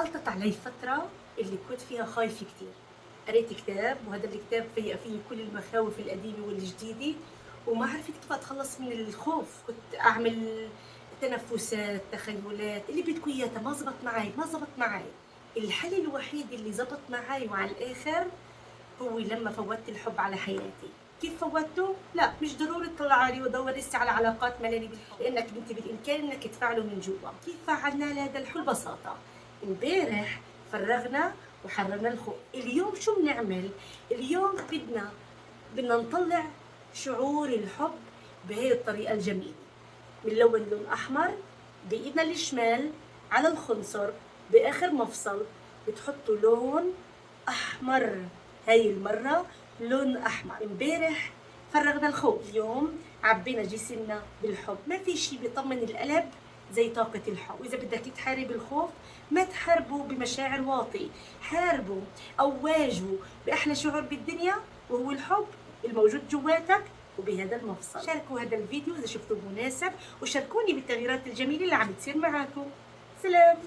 سقطت علي فترة اللي كنت فيها خايفة كتير. قريت كتاب، وهذا الكتاب فيه كل المخاوف القديمة والجديدة، وما عرفت كيف أتخلص من الخوف. كنت أعمل تنفسات، تخيلات اللي بدكم إياها، ما زبط معي. الحل الوحيد اللي زبط معي وعلى الآخر هو لما فوتت الحب على حياتي. كيف فوتته؟ لا، مش ضروري تطلع عليه ودور لسه على علاقات ملاني بالحب، لانك انت بالامكان انك تفعله من جوا. كيف فعلنا هذا الحب؟ ببساطه، امبارح فرغنا وحررنا الخوف. اليوم شو بنعمل؟ اليوم بدنا نطلع شعور الحب بهي الطريقه الجميله. بنلون لون احمر بايدنا الشمال على الخنصر، باخر مفصل بتحطوا لون احمر. هاي المره لون احمر. امبارح فرغنا الخوف، اليوم عبينا جسمنا بالحب. ما في شي بيطمن القلب زي طاقة الحب. وإذا بدك تحارب الخوف، ما تحاربوا بمشاعر واطي، حاربوا أو واجهوا بأحلى شعور بالدنيا، وهو الحب الموجود جواتك وبهذا المفصل. شاركوا هذا الفيديو إذا شفتوه مناسب، وشاركوني بالتغييرات الجميلة اللي عم تصير معاكم. سلام.